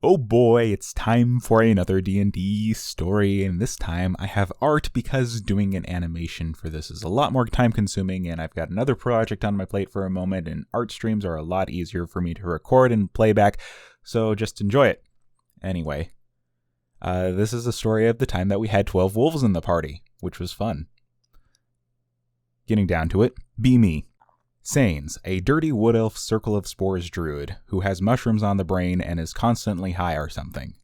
Oh boy, it's time for another D&D story, and this time I have art because doing an animation for this is a lot more time consuming, and I've got another project on my plate for a moment, and art streams are a lot easier for me to record and play back, so just enjoy it. Anyway, this is a story of the time that we had 12 wolves in the party, which was fun. Getting down to it, be me. Sanes, a dirty wood elf circle of spores druid who has mushrooms on the brain and is constantly high or something.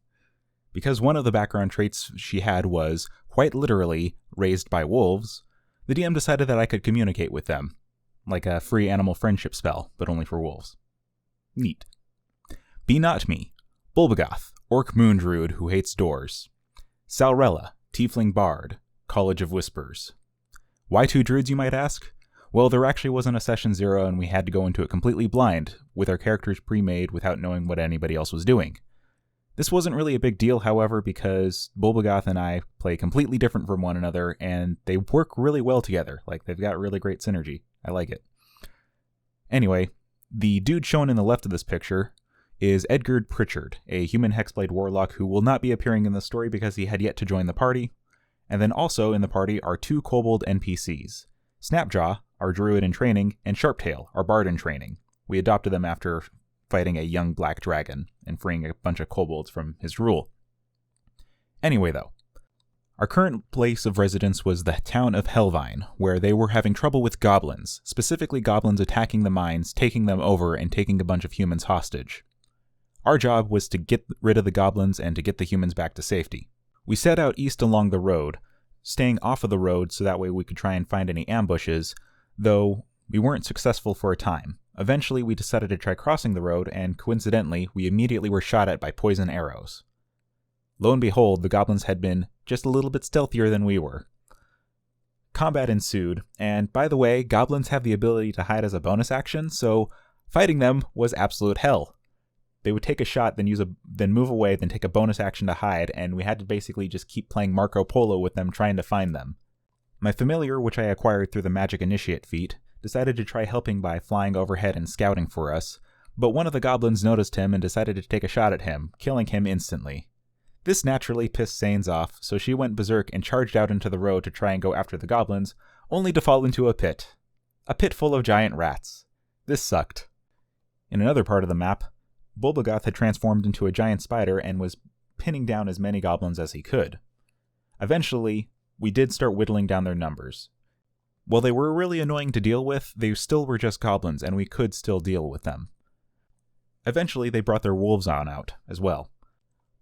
Because one of the background traits she had was, quite literally, raised by wolves, the DM decided that I could communicate with them. Like a free animal friendship spell, but only for wolves. Neat. Be not me. Bulbagoth, orc moon druid who hates doors. Salrella, tiefling bard, College of Whispers. Why two druids, you might ask? Well, there actually wasn't a session 0 and we had to go into it completely blind, with our characters pre-made without knowing what anybody else was doing. This wasn't really a big deal, however, because Bulbagoth and I play completely different from one another, and they work really well together. Like, they've got really great synergy. I like it. Anyway, the dude shown in the left of this picture is Edgard Pritchard, a human hexblade warlock who will not be appearing in the story because he had yet to join the party. And then also in the party are two kobold NPCs. Snapjaw, our druid in training, and Sharptail, our bard in training. We adopted them after fighting a young black dragon and freeing a bunch of kobolds from his rule. Anyway though, our current place of residence was the town of Helvine, where they were having trouble with goblins, specifically goblins attacking the mines, taking them over, and taking a bunch of humans hostage. Our job was to get rid of the goblins and to get the humans back to safety. We set out east along the road, staying off of the road so that way we could try and find any ambushes, though we weren't successful for a time. Eventually, we decided to try crossing the road, and coincidentally, we immediately were shot at by poison arrows. Lo and behold, the goblins had been just a little bit stealthier than we were. Combat ensued, and by the way, goblins have the ability to hide as a bonus action, so fighting them was absolute hell. They would take a shot, then move away, then take a bonus action to hide, and we had to basically just keep playing Marco Polo with them trying to find them. My familiar, which I acquired through the Magic Initiate feat, decided to try helping by flying overhead and scouting for us, but one of the goblins noticed him and decided to take a shot at him, killing him instantly. This naturally pissed Sanes off, so she went berserk and charged out into the road to try and go after the goblins, only to fall into a pit. A pit full of giant rats. This sucked. In another part of the map, Bulbagoth had transformed into a giant spider and was pinning down as many goblins as he could. Eventually, we did start whittling down their numbers. While they were really annoying to deal with, they still were just goblins, and we could still deal with them. Eventually, they brought their wolves on out, as well.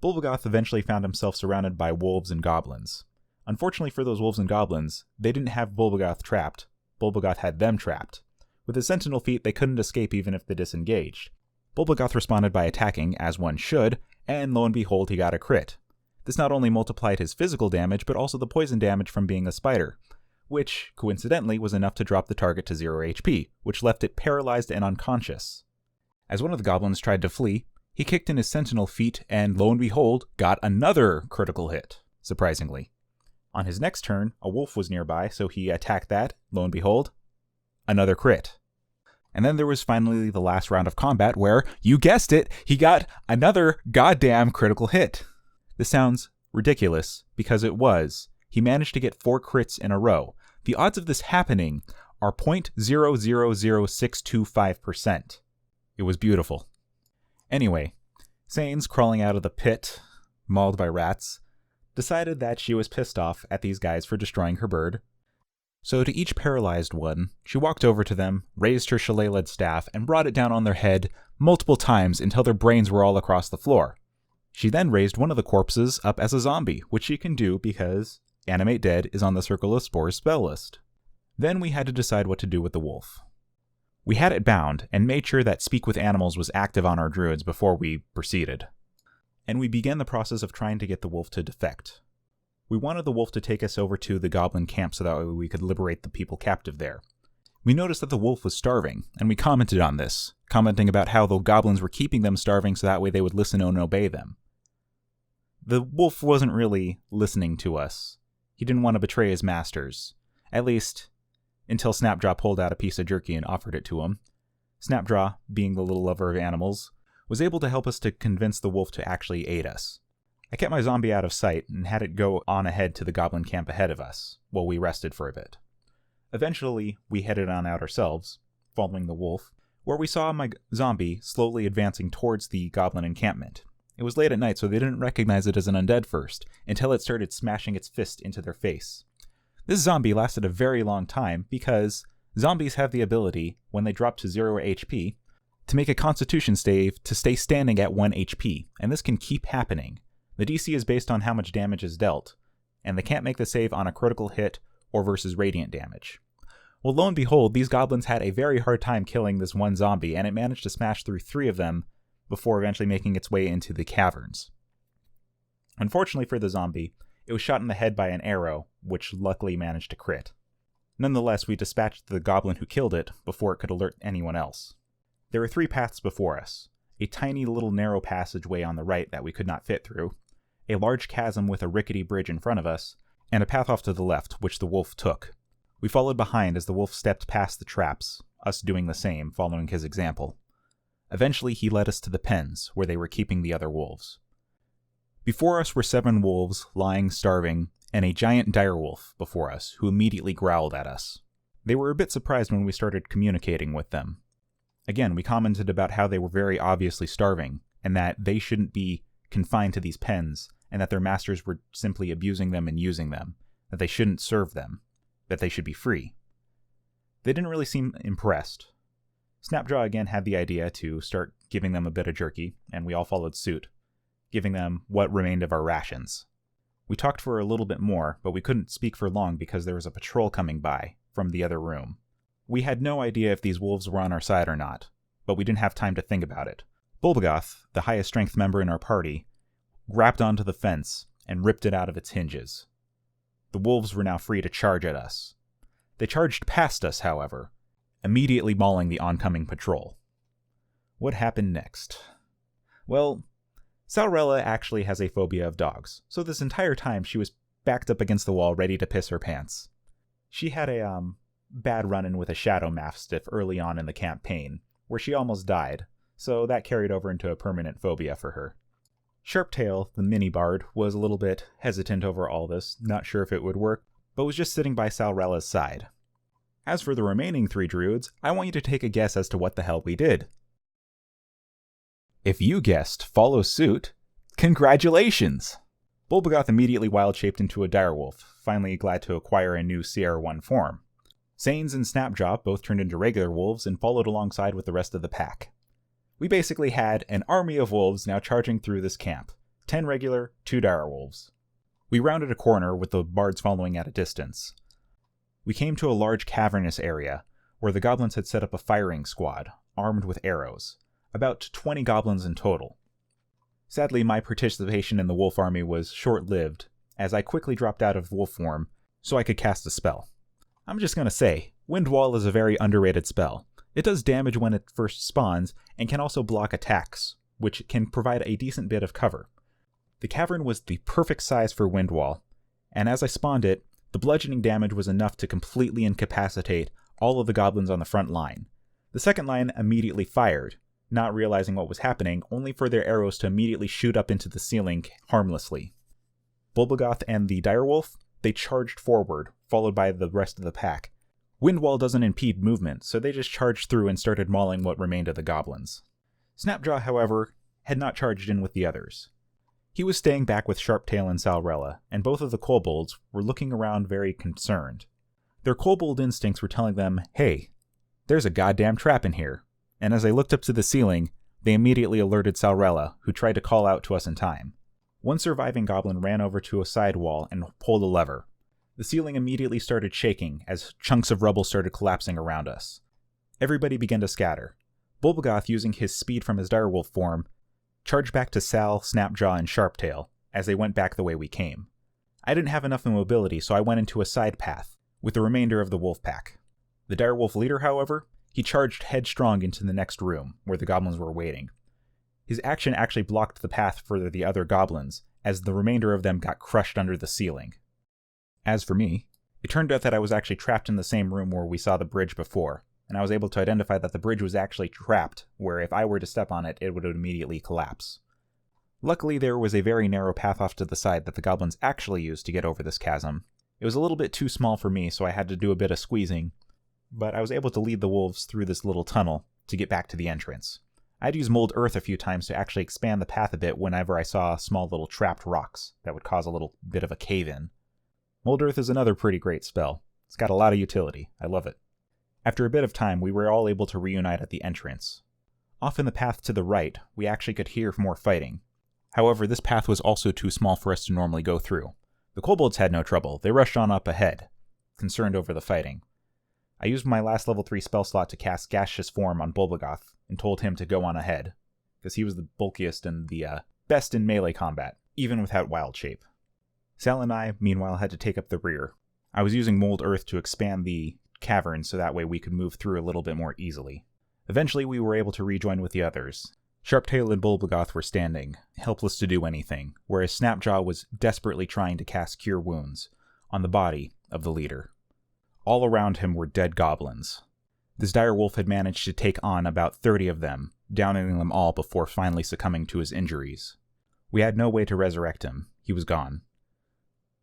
Bulbagoth eventually found himself surrounded by wolves and goblins. Unfortunately for those wolves and goblins, they didn't have Bulbagoth trapped. Bulbagoth had them trapped. With his sentinel feat, they couldn't escape even if they disengaged. Bulbagoth responded by attacking, as one should, and lo and behold, he got a crit. This not only multiplied his physical damage, but also the poison damage from being a spider, which, coincidentally, was enough to drop the target to 0 HP, which left it paralyzed and unconscious. As one of the goblins tried to flee, he kicked in his sentinel feat and, lo and behold, got another critical hit, surprisingly. On his next turn, a wolf was nearby, so he attacked that, lo and behold, another crit. And then there was finally the last round of combat where, you guessed it, he got another goddamn critical hit. This sounds ridiculous, because it was. He managed to get 4 crits in a row. The odds of this happening are 0.000625%. It was beautiful. Anyway, Sanes, crawling out of the pit, mauled by rats, decided that she was pissed off at these guys for destroying her bird. So to each paralyzed one, she walked over to them, raised her shillelagh staff, and brought it down on their head multiple times until their brains were all across the floor. She then raised one of the corpses up as a zombie, which she can do because Animate Dead is on the Circle of Spores spell list. Then we had to decide what to do with the wolf. We had it bound, and made sure that Speak with Animals was active on our druids before we proceeded. And we began the process of trying to get the wolf to defect. We wanted the wolf to take us over to the goblin camp so that way we could liberate the people captive there. We noticed that the wolf was starving, and we commented on this, commenting about how the goblins were keeping them starving so that way they would listen and obey them. The wolf wasn't really listening to us. He didn't want to betray his masters. At least, until Snapjaw pulled out a piece of jerky and offered it to him. Snapjaw, being the little lover of animals, was able to help us to convince the wolf to actually aid us. I kept my zombie out of sight and had it go on ahead to the goblin camp ahead of us, while we rested for a bit. Eventually, we headed on out ourselves, following the wolf, where we saw my zombie slowly advancing towards the goblin encampment. It was late at night, so they didn't recognize it as an undead first, until it started smashing its fist into their face. This zombie lasted a very long time because zombies have the ability, when they drop to 0 HP, to make a constitution save to stay standing at 1 HP, and this can keep happening. The DC is based on how much damage is dealt, and they can't make the save on a critical hit or versus radiant damage. Well, lo and behold, these goblins had a very hard time killing this one zombie, and it managed to smash through 3 of them before eventually making its way into the caverns. Unfortunately for the zombie, it was shot in the head by an arrow, which luckily managed to crit. Nonetheless, we dispatched the goblin who killed it before it could alert anyone else. There were 3 paths before us: a tiny little narrow passageway on the right that we could not fit through, a large chasm with a rickety bridge in front of us, and a path off to the left, which the wolf took. We followed behind as the wolf stepped past the traps, us doing the same, following his example. Eventually, he led us to the pens, where they were keeping the other wolves. Before us were 7 wolves, lying starving, and a giant direwolf before us, who immediately growled at us. They were a bit surprised when we started communicating with them. Again, we commented about how they were very obviously starving, and that they shouldn't be confined to these pens, and that their masters were simply abusing them and using them, that they shouldn't serve them, that they should be free. They didn't really seem impressed. Snapjaw again had the idea to start giving them a bit of jerky, and we all followed suit, giving them what remained of our rations. We talked for a little bit more, but we couldn't speak for long because there was a patrol coming by from the other room. We had no idea if these wolves were on our side or not, but we didn't have time to think about it. Bulbagoth, the highest strength member in our party, grabbed onto the fence and ripped it out of its hinges. The wolves were now free to charge at us. They charged past us, however, immediately mauling the oncoming patrol. What happened next? Well, Salrella actually has a phobia of dogs, so this entire time she was backed up against the wall ready to piss her pants. She had a bad run-in with a shadow mastiff early on in the campaign, where she almost died, so that carried over into a permanent phobia for her. Sharptail, the mini-bard, was a little bit hesitant over all this, not sure if it would work, but was just sitting by Salrella's side. As for the remaining 3 druids, I want you to take a guess as to what the hell we did. If you guessed follow suit, congratulations! Bulbagoth immediately wild-shaped into a direwolf, finally glad to acquire a new CR1 form. Sanes and Snapjaw both turned into regular wolves and followed alongside with the rest of the pack. We basically had an army of wolves now charging through this camp, 10 regular, 2 direwolves. We rounded a corner with the bards following at a distance. We came to a large cavernous area, where the goblins had set up a firing squad, armed with arrows, about 20 goblins in total. Sadly, my participation in the wolf army was short-lived, as I quickly dropped out of wolf form so I could cast a spell. I'm just gonna say, Wind Wall is a very underrated spell. It does damage when it first spawns, and can also block attacks, which can provide a decent bit of cover. The cavern was the perfect size for Wind Wall, and as I spawned it, the bludgeoning damage was enough to completely incapacitate all of the goblins on the front line. The second line immediately fired, not realizing what was happening, only for their arrows to immediately shoot up into the ceiling harmlessly. Bulbagoth and the direwolf, they charged forward, followed by the rest of the pack. Windwall doesn't impede movement, so they just charged through and started mauling what remained of the goblins. Snapjaw, however, had not charged in with the others. He was staying back with Sharptail and Salrella, and both of the kobolds were looking around very concerned. Their kobold instincts were telling them, hey, there's a goddamn trap in here. And as they looked up to the ceiling, they immediately alerted Salrella, who tried to call out to us in time. One surviving goblin ran over to a side wall and pulled a lever. The ceiling immediately started shaking as chunks of rubble started collapsing around us. Everybody began to scatter. Bulbagoth, using his speed from his direwolf form, charged back to Sal, Snapjaw, and Sharptail as they went back the way we came. I didn't have enough mobility, so I went into a side path with the remainder of the wolf pack. The direwolf leader, however, he charged headstrong into the next room, where the goblins were waiting. His action actually blocked the path for the other goblins, as the remainder of them got crushed under the ceiling. As for me, it turned out that I was actually trapped in the same room where we saw the bridge before, and I was able to identify that the bridge was actually trapped, where if I were to step on it, it would immediately collapse. Luckily, there was a very narrow path off to the side that the goblins actually used to get over this chasm. It was a little bit too small for me, so I had to do a bit of squeezing, but I was able to lead the wolves through this little tunnel to get back to the entrance. I had to use mold earth a few times to actually expand the path a bit whenever I saw small little trapped rocks that would cause a little bit of a cave-in. Mold earth is another pretty great spell. It's got a lot of utility. I love it. After a bit of time, we were all able to reunite at the entrance. Off in the path to the right, we actually could hear more fighting. However, this path was also too small for us to normally go through. The kobolds had no trouble. They rushed on up ahead, concerned over the fighting. I used my last level 3 spell slot to cast Gaseous Form on Bulbagoth, and told him to go on ahead, because he was the bulkiest and the best in melee combat, even without Wild Shape. Sal and I, meanwhile, had to take up the rear. I was using Mold Earth to expand the cavern so that way we could move through a little bit more easily. Eventually, we were able to rejoin with the others. Sharptail and Bulbagoth were standing, helpless to do anything, whereas Snapjaw was desperately trying to cast Cure Wounds on the body of the leader. All around him were dead goblins. This dire wolf had managed to take on about 30 of them, downing them all before finally succumbing to his injuries. We had no way to resurrect him. He was gone.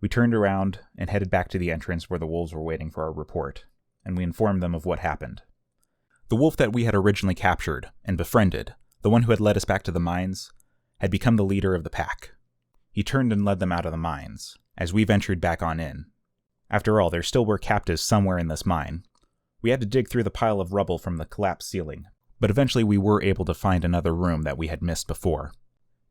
We turned around and headed back to the entrance where the wolves were waiting for our report, and we informed them of what happened. The wolf that we had originally captured and befriended, the one who had led us back to the mines, had become the leader of the pack. He turned and led them out of the mines, as we ventured back on in. After all, there still were captives somewhere in this mine. We had to dig through the pile of rubble from the collapsed ceiling, but eventually we were able to find another room that we had missed before.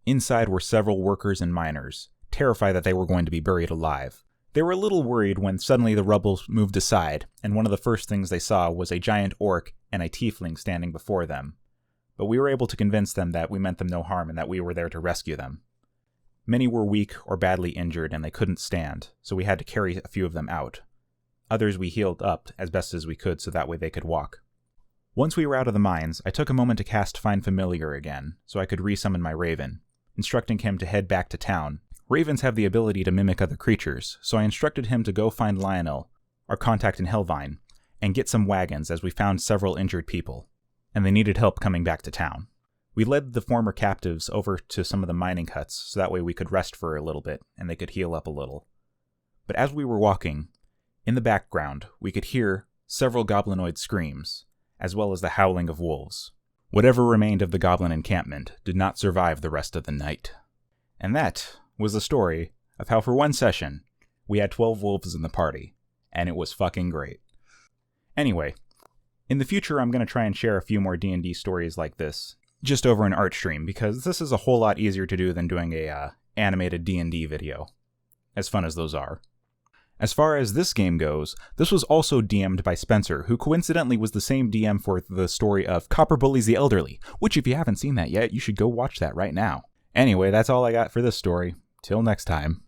Inside were several workers and miners, terrified that they were going to be buried alive. They were a little worried when suddenly the rubble moved aside, and one of the first things they saw was a giant orc and a tiefling standing before them. But we were able to convince them that we meant them no harm and that we were there to rescue them. Many were weak or badly injured and they couldn't stand, so we had to carry a few of them out. Others we healed up as best as we could so that way they could walk. Once we were out of the mines, I took a moment to cast Find Familiar again, so I could resummon my Raven, instructing him to head back to town. Ravens have the ability to mimic other creatures, so I instructed him to go find Lionel, our contact in Hellvine, and get some wagons as we found several injured people, and they needed help coming back to town. We led the former captives over to some of the mining huts, so that way we could rest for a little bit, and they could heal up a little. But as we were walking, in the background, we could hear several goblinoid screams, as well as the howling of wolves. Whatever remained of the goblin encampment did not survive the rest of the night. And that was the story of how for one session, we had 12 wolves in the party, and it was fucking great. Anyway, in the future I'm going to try and share a few more D&D stories like this, just over an art stream, because this is a whole lot easier to do than doing a animated D&D video, as fun as those are. As far as this game goes, this was also DM'd by Spencer, who coincidentally was the same DM for the story of Copper Bullies the Elderly, which if you haven't seen that yet, you should go watch that right now. Anyway, that's all I got for this story. Till next time.